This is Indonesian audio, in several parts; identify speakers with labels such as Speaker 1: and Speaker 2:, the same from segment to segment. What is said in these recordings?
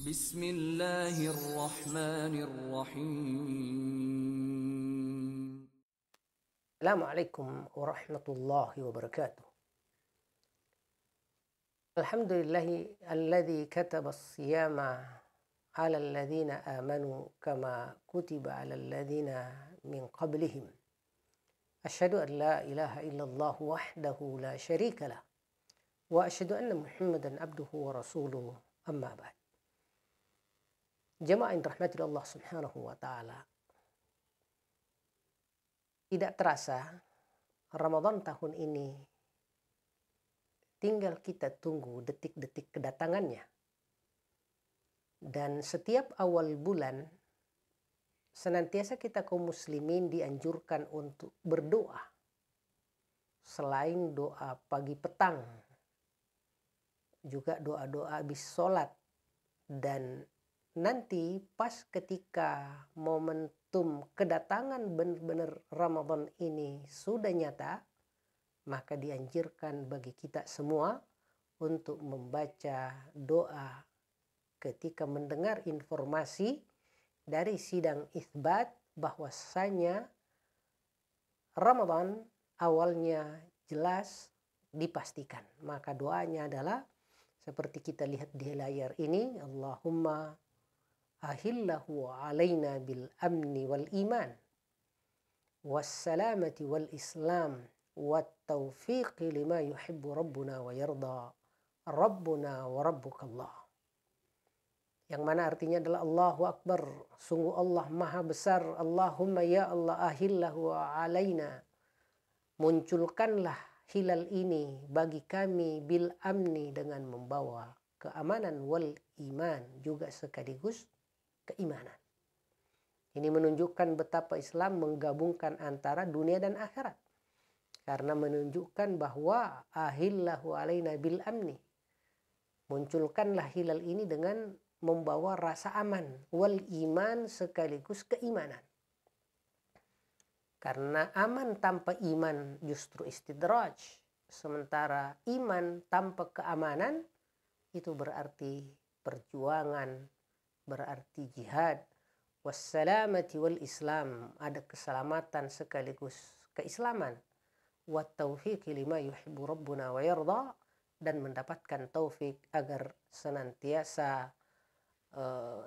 Speaker 1: Bismillahirrahmanirrahim.
Speaker 2: Assalamualaikum warahmatullahi wabarakatuh. Alhamdulillahi alladzi kataba as-siyama 'ala alladhina amanu kama kutiba 'ala alladhina min qablihim. Asyhadu an la ilaha illallah wahdahu la syarika lah wa asyhadu anna Muhammadan abduhu wa rasuluhu amma ba'd. Jamaah yang dirahmati Allah Subhanahu wa taala. Tidak terasa Ramadan tahun ini tinggal kita tunggu detik-detik kedatangannya. Dan setiap awal bulan senantiasa kita kaum muslimin dianjurkan untuk berdoa. Selain doa pagi petang, juga doa-doa habis sholat. Dan nanti pas ketika momentum kedatangan benar-benar Ramadan ini sudah nyata, maka dianjurkan bagi kita semua untuk membaca doa ketika mendengar informasi dari sidang itsbat bahwasanya Ramadan awalnya jelas dipastikan. Maka doanya adalah seperti kita lihat di layar ini, Allahumma ahillahu alaina bil amni wal iman wassalamati wal islam wat taufiqi lima yuhibbu rabbuna wa yarda rabbuna wa rabbukallah. Yang mana artinya adalah Allahu Akbar, sungguh Allah maha besar. Allahumma ya Allah ahillahu alaina, munculkanlah hilal ini bagi kami bil amni, dengan membawa keamanan, wal iman, juga sekaligus keimanan. Ini menunjukkan betapa Islam menggabungkan antara dunia dan akhirat. Karena menunjukkan bahwa ahillahu alaina bil amni, munculkanlah hilal ini dengan membawa rasa aman, wal iman, sekaligus keimanan. Karena aman tanpa iman justru istidraj, sementara iman tanpa keamanan itu berarti perjuangan, berarti jihad. Wassalamati wal islam, ada keselamatan sekaligus keislaman. Wat taufiqi lima yuhibbu rabbuna wa yarda, dan mendapatkan taufik agar senantiasa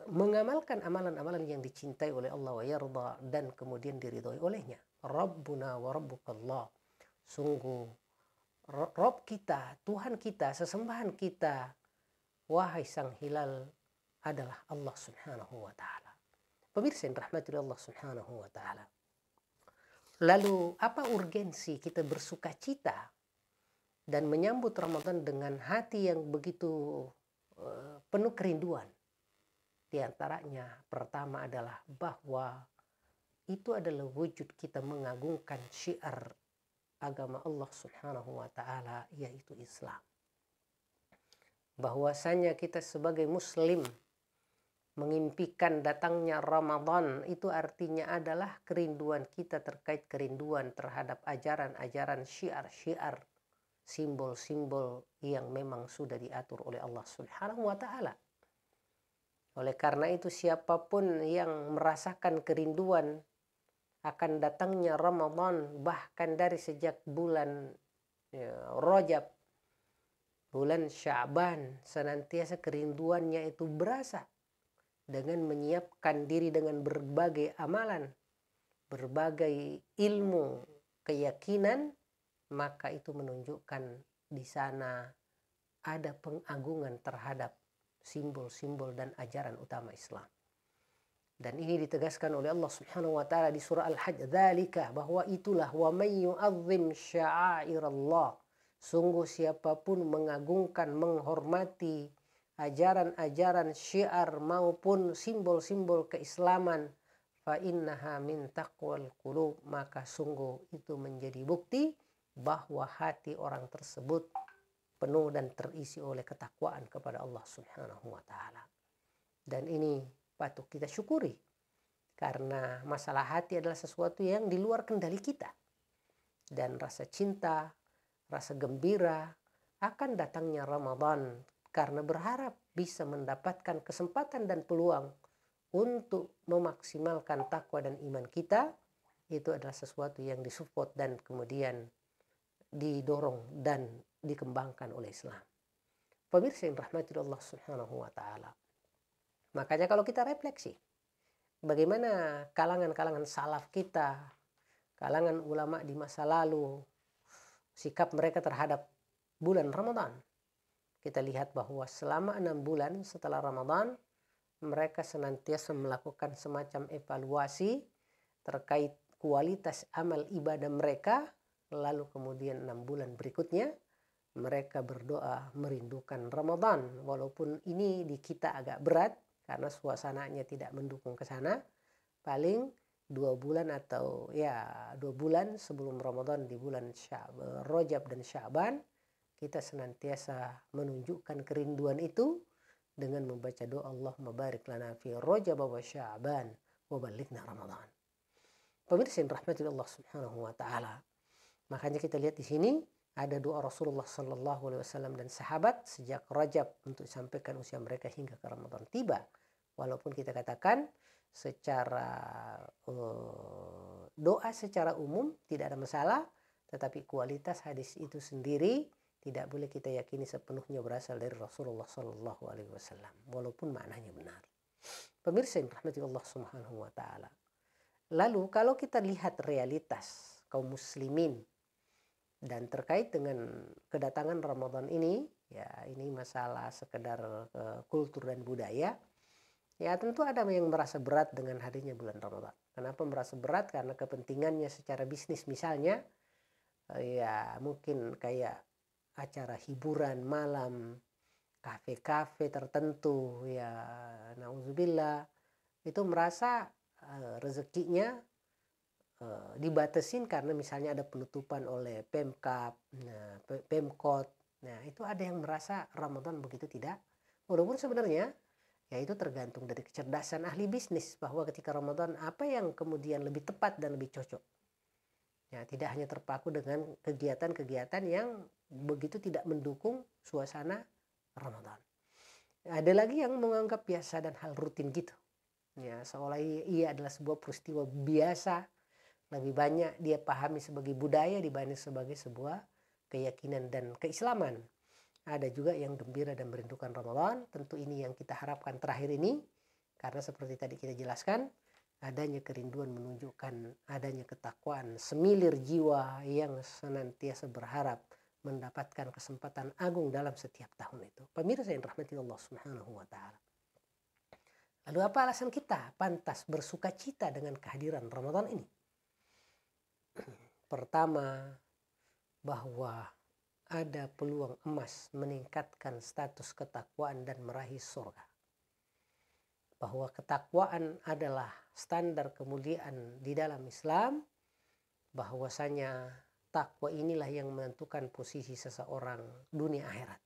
Speaker 2: mengamalkan amalan-amalan yang dicintai oleh Allah wa yarda, dan kemudian diridhoi olehnya. Rabbuna wa rabbukallah, sungguh Rabb kita, Tuhan kita, sesembahan kita, wahai sang hilal, adalah Allah Subhanahu wa ta'ala. Pemirsa yang dirahmati Allah Subhanahu wa ta'ala. Lalu apa urgensi kita bersuka cita dan menyambut Ramadan dengan hati yang begitu penuh kerinduan? Di antaranya pertama adalah bahwa itu adalah wujud kita mengagungkan syiar agama Allah Subhanahu wa ta'ala, yaitu Islam. Bahwasanya kita sebagai muslim mengimpikan datangnya Ramadan, itu artinya adalah kerinduan kita terkait kerinduan terhadap ajaran-ajaran syiar-syiar, simbol-simbol yang memang sudah diatur oleh Allah Subhanahu wa ta'ala. Oleh karena itu siapapun yang merasakan kerinduan akan datangnya Ramadan, bahkan dari sejak bulan Rajab, bulan Sya'ban, senantiasa kerinduannya itu berasa dengan menyiapkan diri dengan berbagai amalan, berbagai ilmu, keyakinan, maka itu menunjukkan di sana ada pengagungan terhadap simbol-simbol dan ajaran utama Islam. Dan ini ditegaskan oleh Allah Subhanahu wa ta'ala di surah Al-Hajj, dzalika, bahwa itulah wa may yu'azzim sya'airallah, sungguh siapapun mengagungkan, menghormati ajaran-ajaran syiar maupun simbol-simbol keislaman, fa innaha min taqwal qulub, maka sungguh itu menjadi bukti bahwa hati orang tersebut penuh dan terisi oleh ketakwaan kepada Allah Subhanahu wa ta'ala. Dan ini patut kita syukuri, karena masalah hati adalah sesuatu yang di luar kendali kita. Dan rasa cinta, rasa gembira akan datangnya Ramadan karena berharap bisa mendapatkan kesempatan dan peluang untuk memaksimalkan takwa dan iman kita, itu adalah sesuatu yang disupport dan kemudian didorong dan dikembangkan oleh Islam. Pemirsa yang rahmati Allah Subhanahu wa taala. Makanya kalau kita refleksi bagaimana kalangan-kalangan salaf kita, kalangan ulama di masa lalu, sikap mereka terhadap bulan Ramadan. Kita lihat bahwa selama 6 bulan setelah Ramadan, mereka senantiasa melakukan semacam evaluasi terkait kualitas amal ibadah mereka. Lalu kemudian 6 bulan berikutnya mereka berdoa merindukan Ramadan. Walaupun ini di kita agak berat karena suasananya tidak mendukung ke sana. Paling 2 bulan atau 2 bulan sebelum Ramadan di bulan Rajab dan Sya'ban, kita senantiasa menunjukkan kerinduan itu dengan membaca doa Allahumma barik lana fi Rajab wa Sya'ban wa balighna Ramadan. Pemirsa yang rahmati Allah Subhanahu wa taala. Makanya kita lihat di sini ada doa Rasulullah sallallahu alaihi wasallam dan sahabat sejak Rajab untuk sampaikan usia mereka hingga ke Ramadan tiba. Walaupun kita katakan secara doa secara umum tidak ada masalah, tetapi kualitas hadis itu sendiri tidak boleh kita yakini sepenuhnya berasal dari Rasulullah sallallahu alaihi wasallam walaupun maknanya benar. Pemirsa yang rahmati Allah Subhanahu wa taala. Lalu kalau kita lihat realitas kaum muslimin dan terkait dengan kedatangan Ramadan ini, ya ini masalah sekedar kultur dan budaya. Ya tentu ada yang merasa berat dengan hadirnya bulan Ramadan. Kenapa merasa berat? Karena kepentingannya secara bisnis misalnya, ya mungkin kayak acara hiburan malam, kafe-kafe tertentu, ya nauzubillah, itu merasa rezekinya dibatasin karena misalnya ada penutupan oleh Pemkab, Pemkot. Nah itu ada yang merasa Ramadan begitu tidak. Walaupun sebenarnya ya itu tergantung dari kecerdasan ahli bisnis bahwa ketika Ramadan apa yang kemudian lebih tepat dan lebih cocok. Ya tidak hanya terpaku dengan kegiatan-kegiatan yang begitu tidak mendukung suasana Ramadan. Ada lagi yang menganggap biasa dan hal rutin gitu. Ya seolah ia adalah sebuah peristiwa biasa. Lebih banyak dia pahami sebagai budaya dibanding sebagai sebuah keyakinan dan keislaman. Ada juga yang gembira dan merindukan Ramadan. Tentu ini yang kita harapkan terakhir ini. Karena seperti tadi kita jelaskan, adanya kerinduan menunjukkan adanya ketakwaan semilir jiwa yang senantiasa berharap mendapatkan kesempatan agung dalam setiap tahun itu. Pemirsa yang rahmati Allah Subhanahu wa taala. Lalu apa alasan kita pantas bersuka cita dengan kehadiran Ramadan ini? Pertama, bahwa ada peluang emas meningkatkan status ketakwaan dan meraih surga. Bahwa ketakwaan adalah standar kemuliaan di dalam Islam, bahwasanya takwa inilah yang menentukan posisi seseorang dunia akhirat.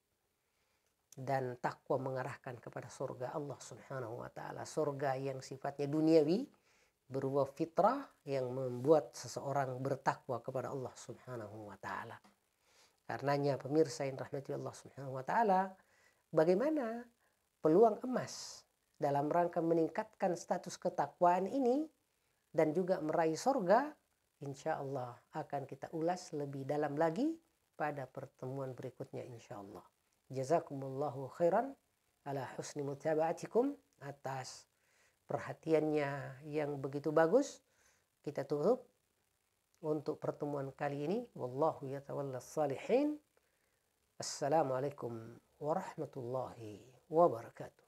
Speaker 2: Dan takwa mengarahkan kepada surga Allah Subhanahu wa taala, surga yang sifatnya duniawi berupa fitrah yang membuat seseorang bertakwa kepada Allah Subhanahu wa taala. Karenanya pemirsa yang rahmati Allah Subhanahu wa taala, bagaimana peluang emas dalam rangka meningkatkan status ketakwaan ini dan juga meraih surga, insya Allah akan kita ulas lebih dalam lagi pada pertemuan berikutnya insya Allah. Jazakumullahu khairan ala husni mutaba'atikum, atas perhatiannya yang begitu bagus. Kita tutup untuk pertemuan kali ini. Wallahu yatawallas salihin. Assalamualaikum warahmatullahi wabarakatuh.